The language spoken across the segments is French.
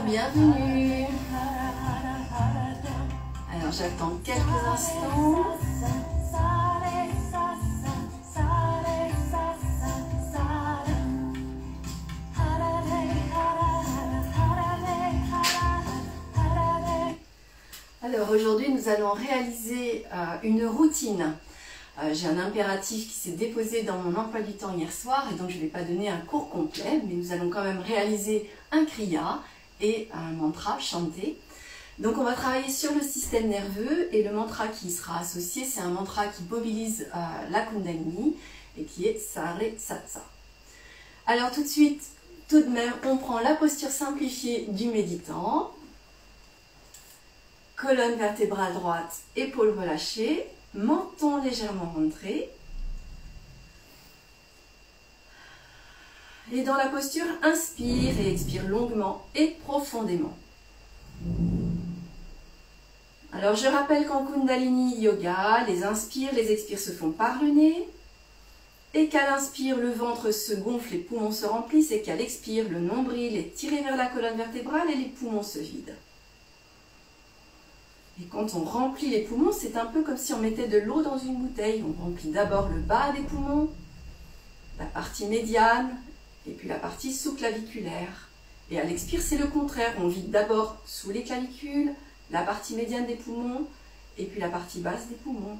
bienvenue. Alors j'attends quelques instants. Alors aujourd'hui nous allons réaliser une routine. J'ai un impératif qui s'est déposé dans mon emploi du temps hier soir et donc je ne vais pas donner un cours complet, mais nous allons quand même réaliser un kriya et un mantra chanté. Donc on va travailler sur le système nerveux et le mantra qui y sera associé, c'est un mantra qui mobilise la Kundalini et qui est Sare Satsa. Alors tout de suite, tout de même, on prend la posture simplifiée du méditant. Colonne vertébrale droite, épaules relâchées, menton légèrement rentré. Et dans la posture, inspire et expire longuement et profondément. Alors je rappelle qu'en Kundalini Yoga, les inspires, les expires se font par le nez. Et qu'à l'inspire, le ventre se gonfle, les poumons se remplissent. Et qu'à l'expire, le nombril est tiré vers la colonne vertébrale et les poumons se vident. Et quand on remplit les poumons, c'est un peu comme si on mettait de l'eau dans une bouteille. On remplit d'abord le bas des poumons, la partie médiane, et puis la partie sous-claviculaire. Et à l'expire, c'est le contraire. On vide d'abord sous les clavicules, la partie médiane des poumons, et puis la partie basse des poumons.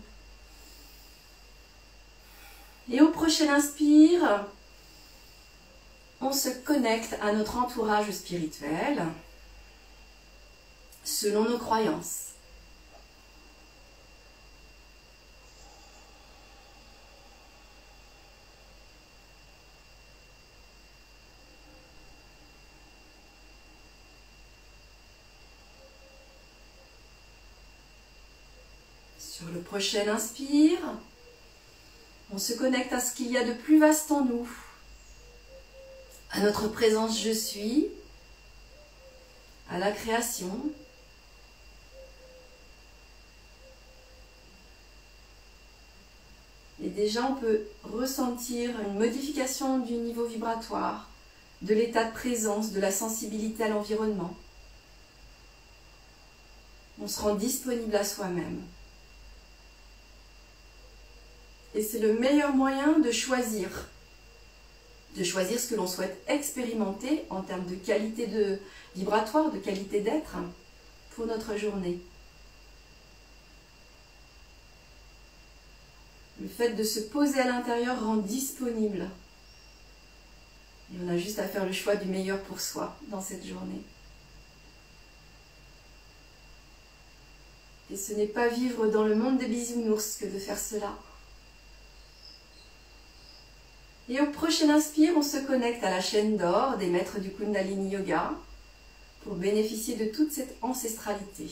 Et au prochain inspire, on se connecte à notre entourage spirituel, selon nos croyances. Sur le prochain inspire, on se connecte à ce qu'il y a de plus vaste en nous, à notre présence je suis, à la création. Et déjà on peut ressentir une modification du niveau vibratoire, de l'état de présence, de la sensibilité à l'environnement. On se rend disponible à soi-même. Et c'est le meilleur moyen de choisir ce que l'on souhaite expérimenter en termes de qualité vibratoire, de qualité d'être pour notre journée. Le fait de se poser à l'intérieur rend disponible. Et on a juste à faire le choix du meilleur pour soi dans cette journée. Et ce n'est pas vivre dans le monde des bisounours que de faire cela. Et au prochain inspire, on se connecte à la chaîne d'or des maîtres du Kundalini Yoga pour bénéficier de toute cette ancestralité,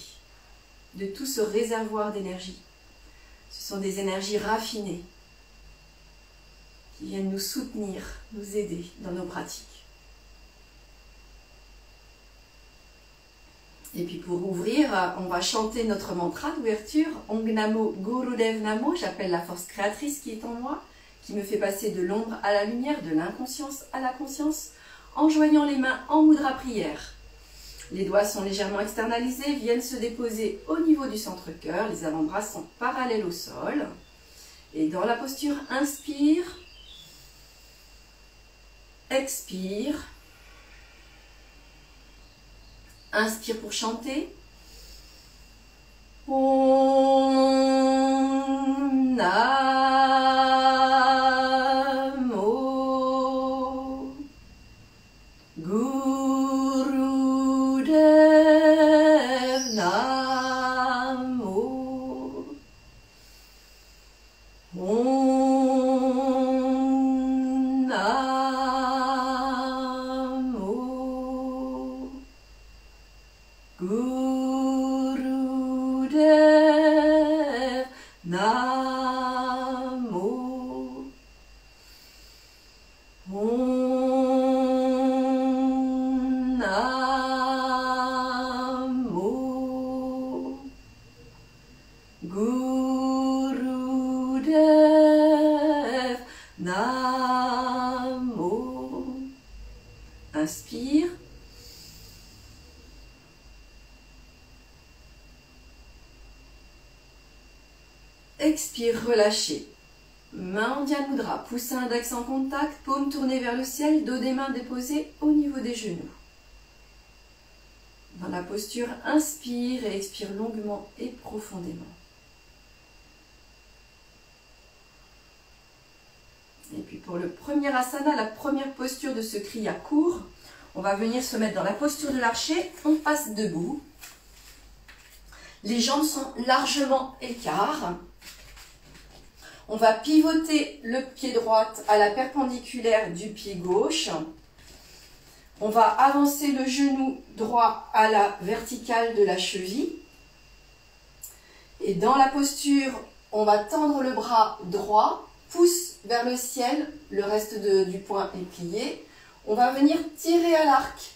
de tout ce réservoir d'énergie. Ce sont des énergies raffinées qui viennent nous soutenir, nous aider dans nos pratiques. Et puis pour ouvrir, on va chanter notre mantra d'ouverture, Om Namo Gurudev Namo, j'appelle la force créatrice qui est en moi, qui me fait passer de l'ombre à la lumière, de l'inconscience à la conscience, en joignant les mains en mudra prière. Les doigts sont légèrement externalisés, viennent se déposer au niveau du centre-cœur, les avant-bras sont parallèles au sol. Et dans la posture, inspire, expire, inspire pour chanter. Om Namo Gurudev Namo. Om Namo Gurudev Namo. Om Namo Gurudev Namo. Inspire. expire, relâchez. Main en Dhyana Mudra, pouce index en contact, paume tournée vers le ciel, dos des mains déposés au niveau des genoux. Dans la posture, inspire et expire longuement et profondément. Et puis pour le premier asana, la première posture de ce kriya court, on va venir se mettre dans la posture de l'archer, on passe debout. Les jambes sont largement écartes. On va pivoter le pied droit à la perpendiculaire du pied gauche. On va avancer le genou droit à la verticale de la cheville. Et dans la posture, on va tendre le bras droit, pouce vers le ciel, le reste du poing est plié. On va venir tirer à l'arc.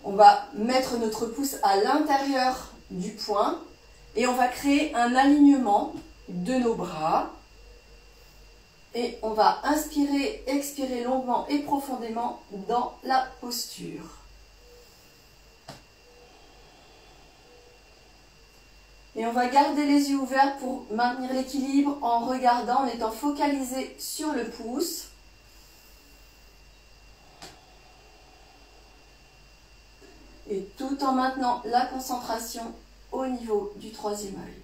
On va mettre notre pouce à l'intérieur du poing et on va créer un alignement de nos bras. Et on va inspirer, expirer longuement et profondément dans la posture. Et on va garder les yeux ouverts pour maintenir l'équilibre en regardant, en étant focalisé sur le pouce. Et tout en maintenant la concentration au niveau du troisième œil.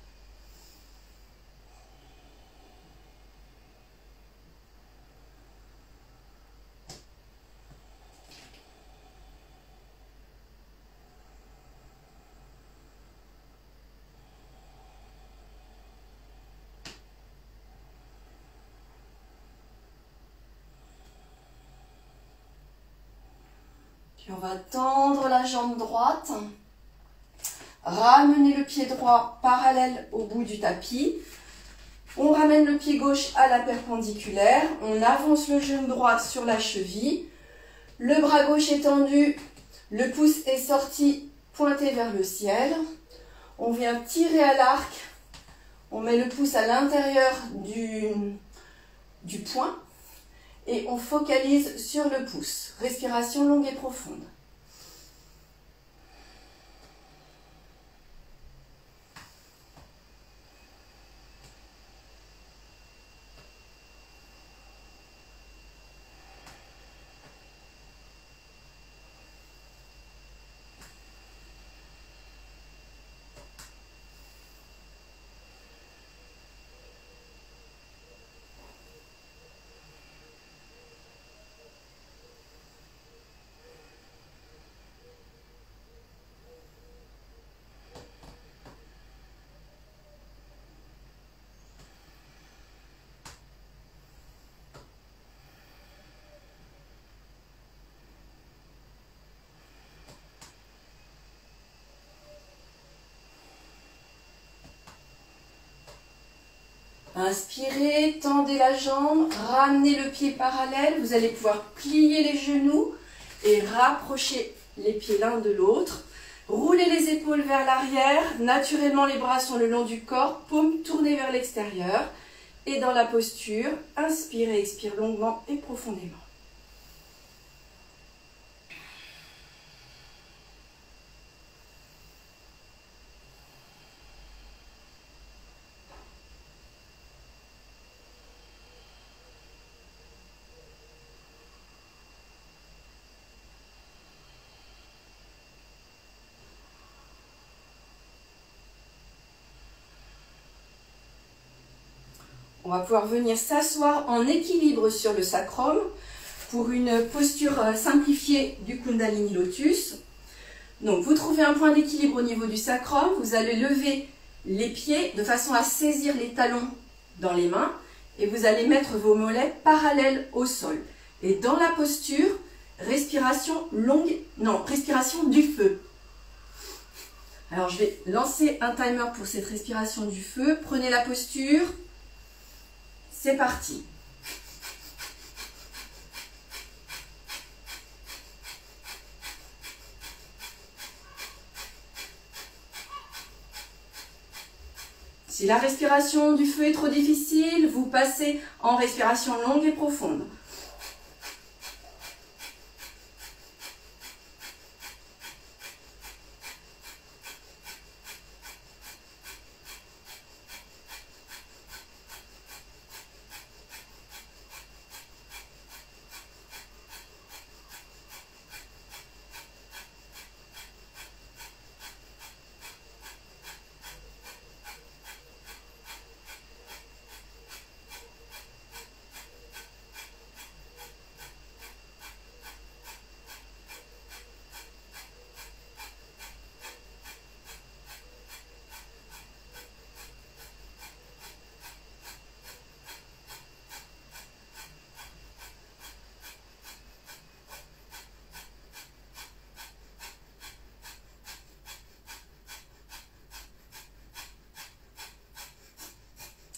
Puis on va tendre la jambe droite, ramener le pied droit parallèle au bout du tapis. On ramène le pied gauche à la perpendiculaire, on avance le genou droit sur la cheville, le bras gauche est tendu, le pouce est sorti, pointé vers le ciel. On vient tirer à l'arc, on met le pouce à l'intérieur du poing. Et on focalise sur le pouce. Respiration longue et profonde. Inspirez, tendez la jambe, ramenez le pied parallèle. Vous allez pouvoir plier les genoux et rapprocher les pieds l'un de l'autre. Roulez les épaules vers l'arrière. Naturellement, les bras sont le long du corps. Paumes tournées vers l'extérieur. Et dans la posture, inspirez, expire longuement et profondément. On va pouvoir venir s'asseoir en équilibre sur le sacrum pour une posture simplifiée du Kundalini Lotus. Donc vous trouvez un point d'équilibre au niveau du sacrum, vous allez lever les pieds de façon à saisir les talons dans les mains et vous allez mettre vos mollets parallèles au sol. Et dans la posture, respiration longue, non, respiration du feu. Alors je vais lancer un timer pour cette respiration du feu. Prenez la posture. C'est parti. Si la respiration du feu est trop difficile, vous passez en respiration longue et profonde.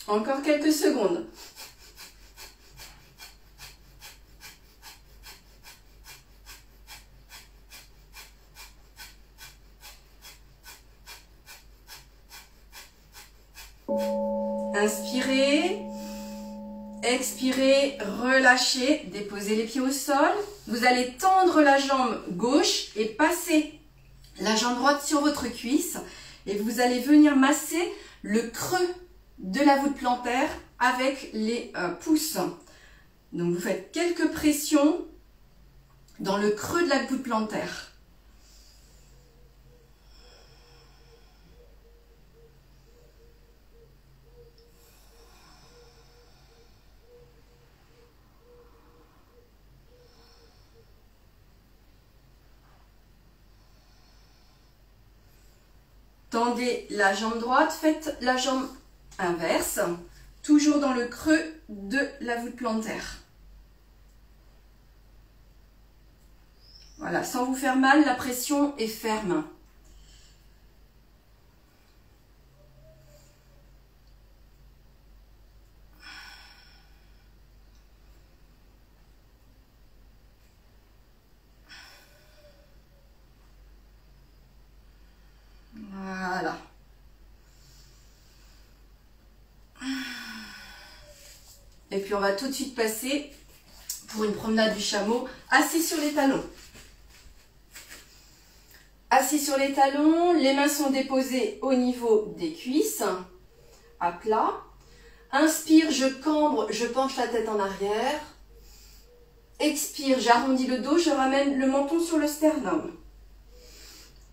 Encore quelques secondes. Inspirez, expirez, relâchez, déposez les pieds au sol. Vous allez tendre la jambe gauche et passer la jambe droite sur votre cuisse. Et vous allez venir masser le creux de la voûte plantaire avec les pouces. Donc vous faites quelques pressions dans le creux de la voûte plantaire. Tendez la jambe droite, faites la jambe inverse, toujours dans le creux de la voûte plantaire. Voilà, sans vous faire mal, la pression est ferme. Voilà. Et puis on va tout de suite passer pour une promenade du chameau, assis sur les talons. Assis sur les talons, les mains sont déposées au niveau des cuisses, à plat. Inspire, je cambre, je penche la tête en arrière. Expire, j'arrondis le dos, je ramène le menton sur le sternum.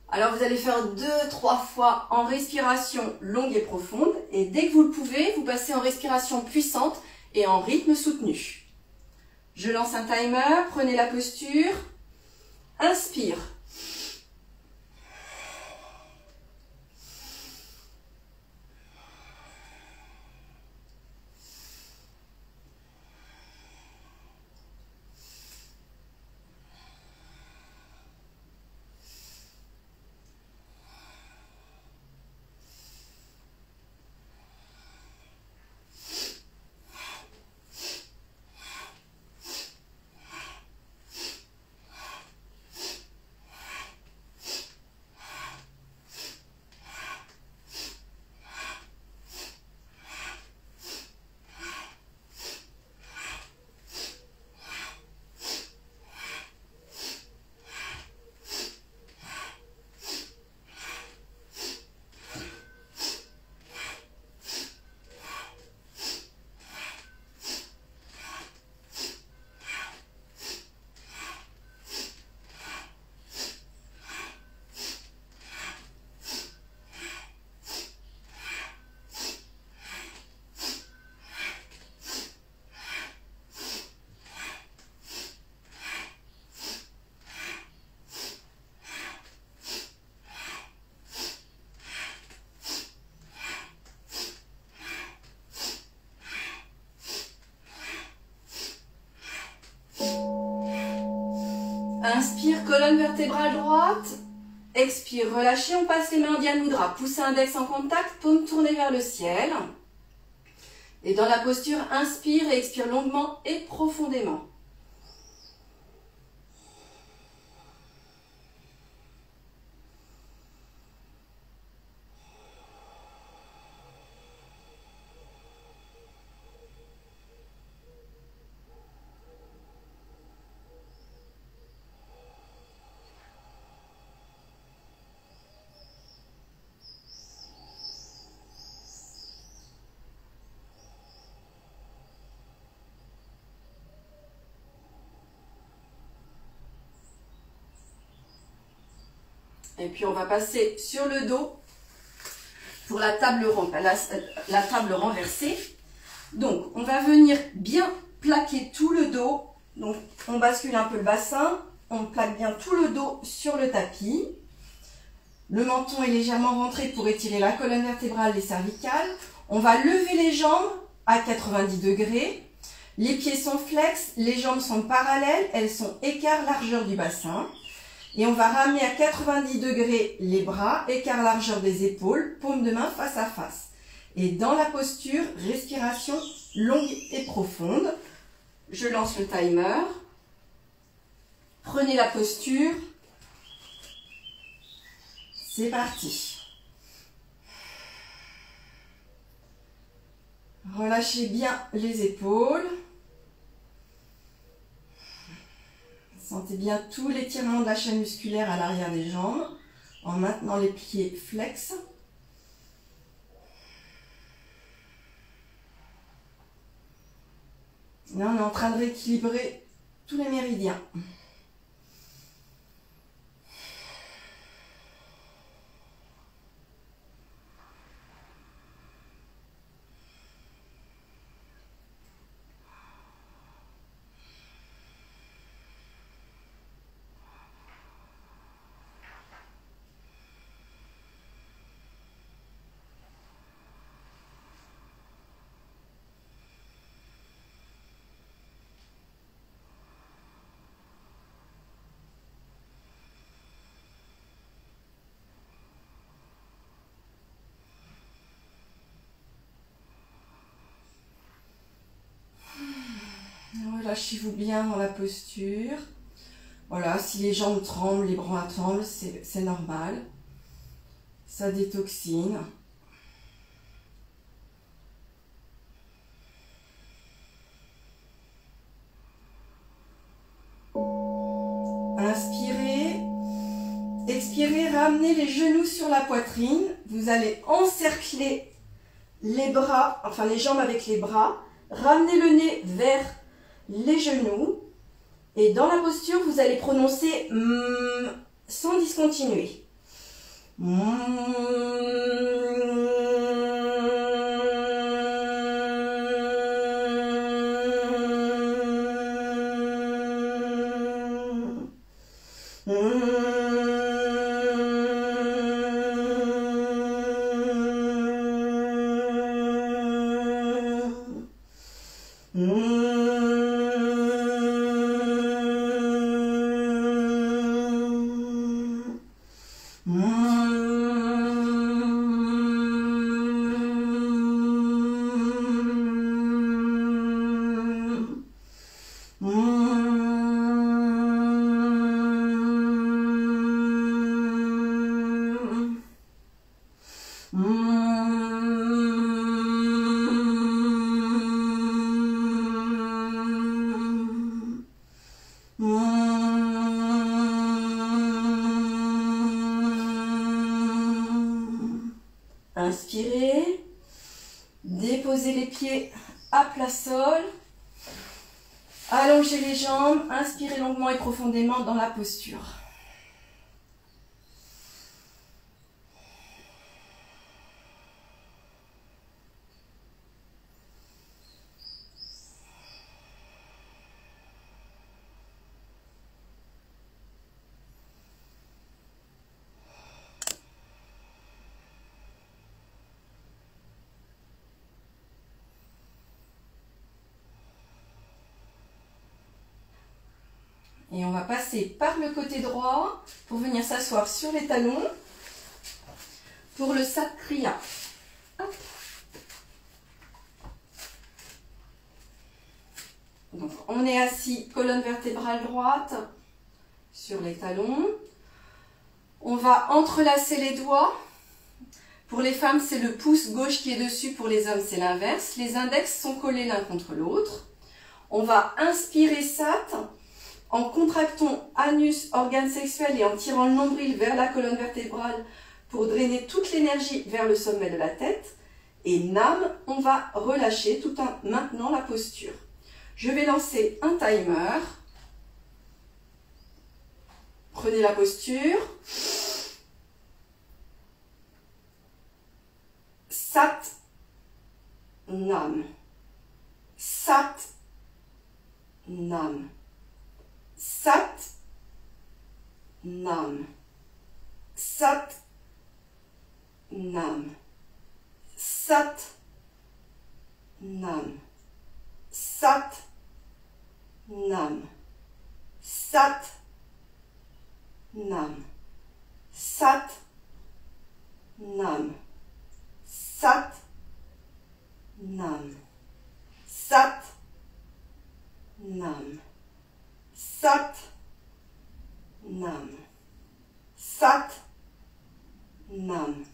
Alors vous allez faire 2-3 fois en respiration longue et profonde. Et dès que vous le pouvez, vous passez en respiration puissante et en rythme soutenu. Je lance un timer, prenez la posture. Inspire. Inspire, colonne vertébrale droite. Expire, relâchez, on passe les mains en Dhyana Mudra. Poussez index en contact, paume tournée vers le ciel. Et dans la posture, inspire et expire longuement et profondément. Et puis on va passer sur le dos pour la table renversée. Donc on va venir bien plaquer tout le dos. Donc on bascule un peu le bassin, on plaque bien tout le dos sur le tapis. Le menton est légèrement rentré pour étirer la colonne vertébrale, les cervicales. On va lever les jambes à 90 degrés. Les pieds sont flex, les jambes sont parallèles, elles sont écart largeur du bassin. Et on va ramener à 90 degrés les bras, écart largeur des épaules, paume de main face à face. Et dans la posture, respiration longue et profonde. Je lance le timer. Prenez la posture. C'est parti. Relâchez bien les épaules. Sentez bien tout l'étirement de la chaîne musculaire à l'arrière des jambes en maintenant les pieds flex. Là, on est en train de rééquilibrer tous les méridiens. Relâchez-vous bien dans la posture. Voilà, si les jambes tremblent, les bras tremblent, c'est normal. Ça détoxine. Inspirez. Expirez, ramenez les genoux sur la poitrine. Vous allez encercler les bras, enfin les jambes avec les bras. Ramenez le nez vers les genoux. Et dans la posture, vous allez prononcer sans discontinuer. Inspirez, déposez les pieds à plat sol, allongez les jambes, inspirez longuement et profondément dans la posture. Et on va passer par le côté droit pour venir s'asseoir sur les talons pour le Sat Kriya. Hop. Donc on est assis, colonne vertébrale droite sur les talons. On va entrelacer les doigts. Pour les femmes, c'est le pouce gauche qui est dessus. Pour les hommes, c'est l'inverse. Les index sont collés l'un contre l'autre. On va inspirer Sat en contractant anus, organes sexuels et en tirant le nombril vers la colonne vertébrale pour drainer toute l'énergie vers le sommet de la tête. Et Nam, on va relâcher tout en maintenant la posture. Je vais lancer un timer. Prenez la posture. Sat, Nam. Sat, Nam. Sat, Nam. Sat, Nam. Sat, Nam. Sat, Nam. Sat, Nam. Sat, Nam. Sat, Nam. Sat. Nam. Sat. Nam. Sat. Nam.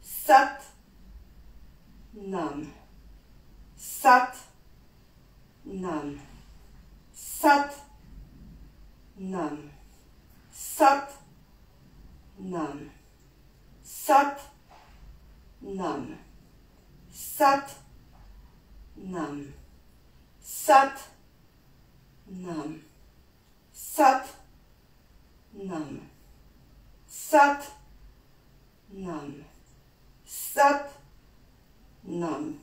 Sat. Nam. Sat. Nam. Sat. Nam. Sat. Nam. Sat. Nam. Sat. Nam. Sat. Nam. Sat. Nam. Sat. Nam. Sat. Nam.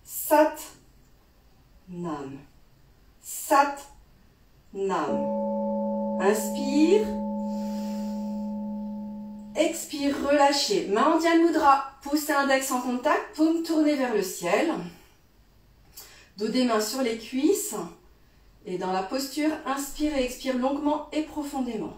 Sat. Nam. Sat. Nam. Inspire. Expire, relâchez. Main en Dhyan Mudra. Pouce et index en contact. Paume tournée vers le ciel. Dos des mains sur les cuisses. Et dans la posture, inspire et expire longuement et profondément.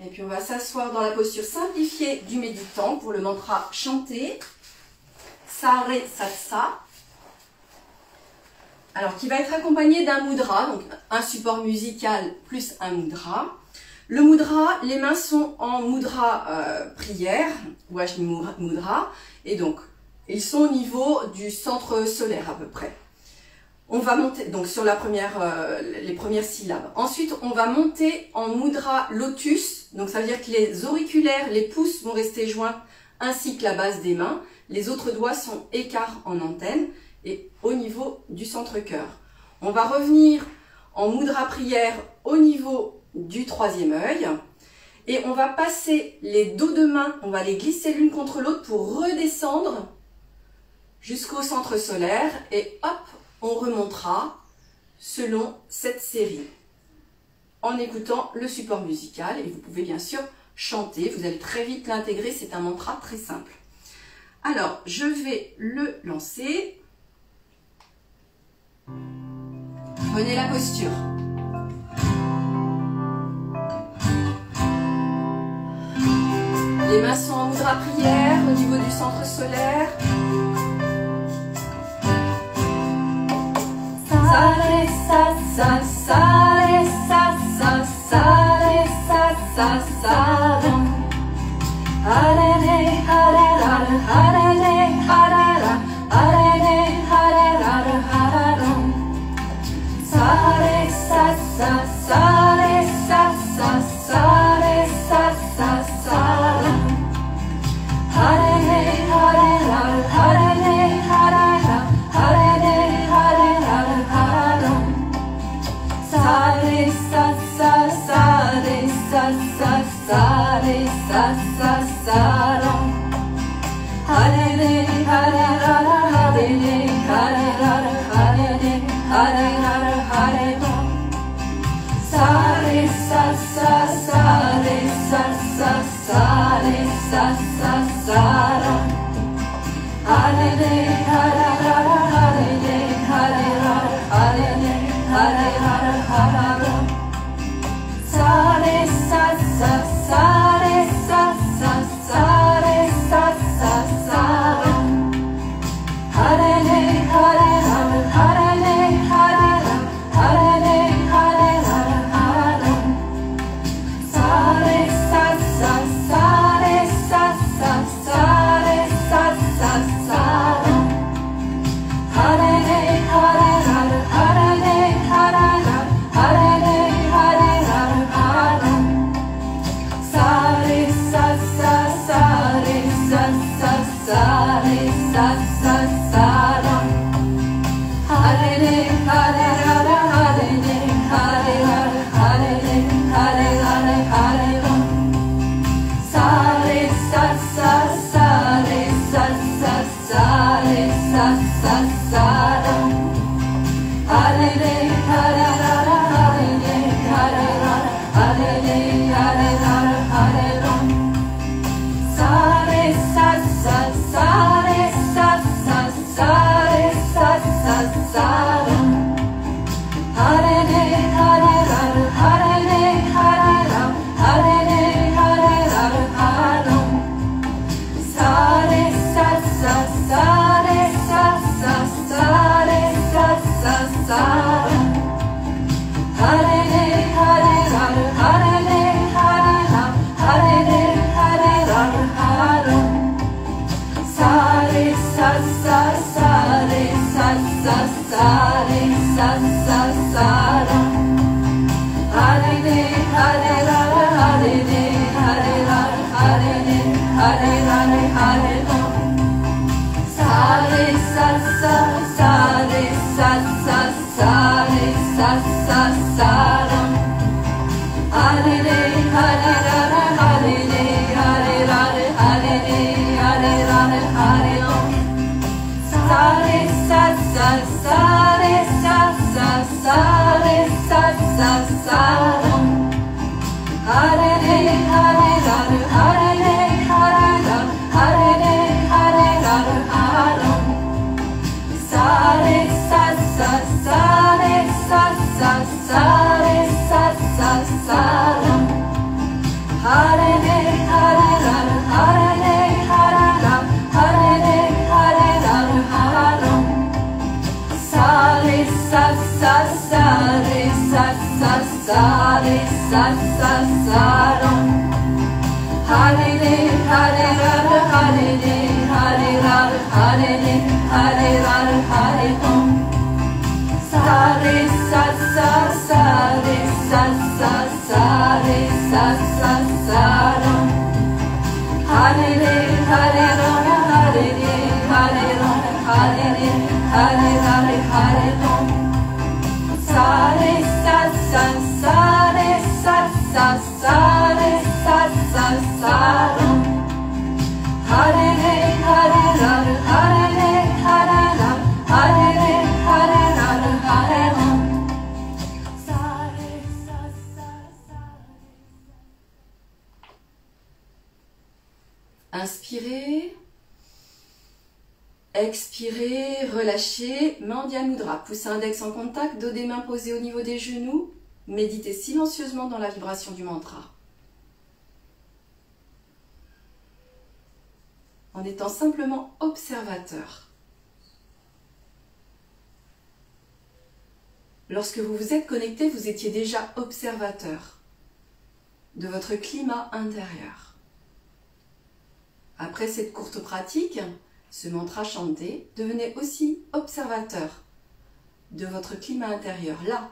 Et puis on va s'asseoir dans la posture simplifiée du méditant pour le mantra chanté. Sa Re Sat Sa. Alors qui va être accompagné d'un mudra, donc un support musical plus un mudra. Le mudra, les mains sont en mudra prière, ou Ajni Mudra, et donc ils sont au niveau du centre solaire à peu près. On va monter donc sur la les premières syllabes. Ensuite, on va monter en mudra lotus. Donc ça veut dire que les auriculaires, les pouces vont rester joints ainsi que la base des mains. Les autres doigts sont écarts en antenne et au niveau du centre-cœur. On va revenir en mudra prière au niveau du troisième œil. Et on va passer les dos de main, on va les glisser l'une contre l'autre pour redescendre jusqu'au centre solaire. Et hop, on remontera selon cette série en écoutant le support musical et vous pouvez bien sûr chanter, vous allez très vite l'intégrer, c'est un mantra très simple. Alors, je vais le lancer. Prenez la posture. Les mains sont en mudra prière au niveau du centre solaire. Sa Re Sa Sa Sa Re Sa Sa Sa Re Sa Sa Sa Ra. Hare Re Hare Ra Hare Re Hare Ra Hare Re Hare Ra Hare Ra. Sa Re Sa Sa Sa Re Sa Sa Sa Re Sa Sa Sa Ra. Hare Re Hare Ra Hare Re Hare Ra Hare Re Hare Ra Hare Ra. Sa Re Sa Sa Sa Re Sa Sa Sa Re Sa Sa Sa Ra. Hare Re Hare Ra Hare Re Hare Ra Hare Re Hare Ra Hare Ra. Sa Re Sa Sa Sa Re Sa Sa Sa Re Sa Sa Sa Ra. Hare Re Hare Ra Hare Re Hare Ra Hare Re Hare Ra Hare Ra. Sa Re Sa Sa Sa Re Sa Sa Sa Re Sa Sa Sa Ra. Hare Re Hare Ra Hare Re Hare Inspirez, expirez, relâchez, main en Mudra, pouce index en contact, dos des mains posés au niveau des genoux, méditez silencieusement dans la vibration du mantra. En étant simplement observateur. Lorsque vous vous êtes connecté, vous étiez déjà observateur de votre climat intérieur. Après cette courte pratique, ce mantra chanté, devenez aussi observateur de votre climat intérieur, là,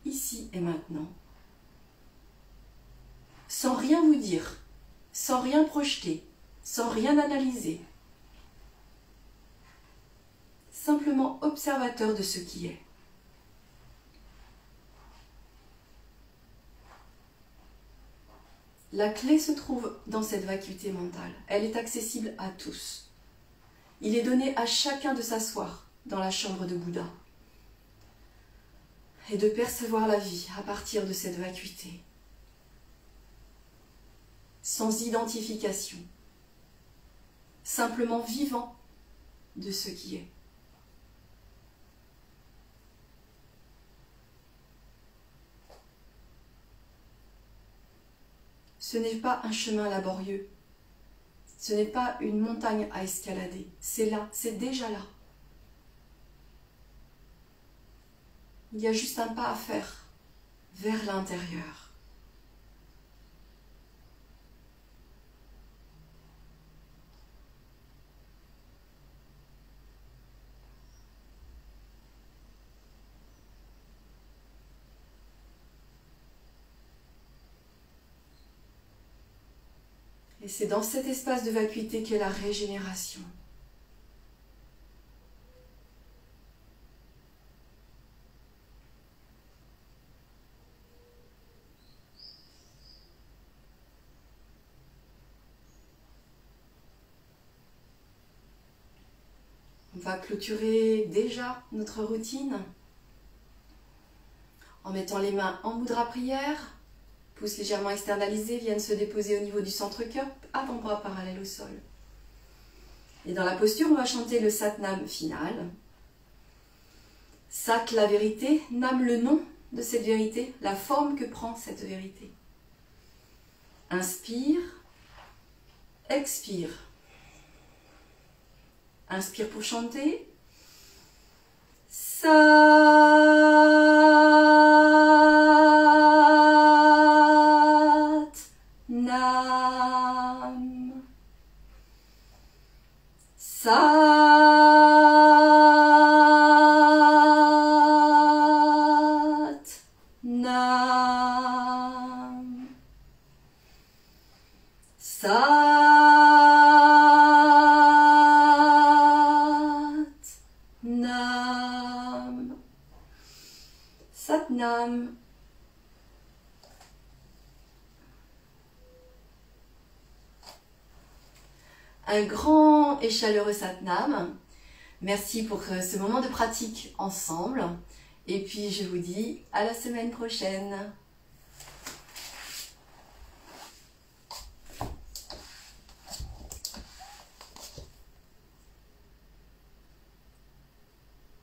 ici et maintenant. Sans rien vous dire, sans rien projeter, sans rien analyser. Simplement observateur de ce qui est. La clé se trouve dans cette vacuité mentale. Elle est accessible à tous. Il est donné à chacun de s'asseoir dans la chambre de Bouddha et de percevoir la vie à partir de cette vacuité, sans identification, simplement vivant de ce qui est. Ce n'est pas un chemin laborieux, ce n'est pas une montagne à escalader, c'est là, c'est déjà là. Il y a juste un pas à faire vers l'intérieur. Et c'est dans cet espace de vacuité qu'est la régénération. On va clôturer déjà notre routine en mettant les mains en mudra prière. Pouces légèrement externalisés viennent se déposer au niveau du centre-cœur, avant-bras parallèle au sol. Et dans la posture, on va chanter le Satnam final. Sat, la vérité, Nam, le nom de cette vérité, la forme que prend cette vérité. Inspire, expire. Inspire pour chanter. Sat. Nam. Sat Nam. Sat Nam. Un grand et chaleureux Satnam. Merci pour ce moment de pratique ensemble. Et puis je vous dis à la semaine prochaine.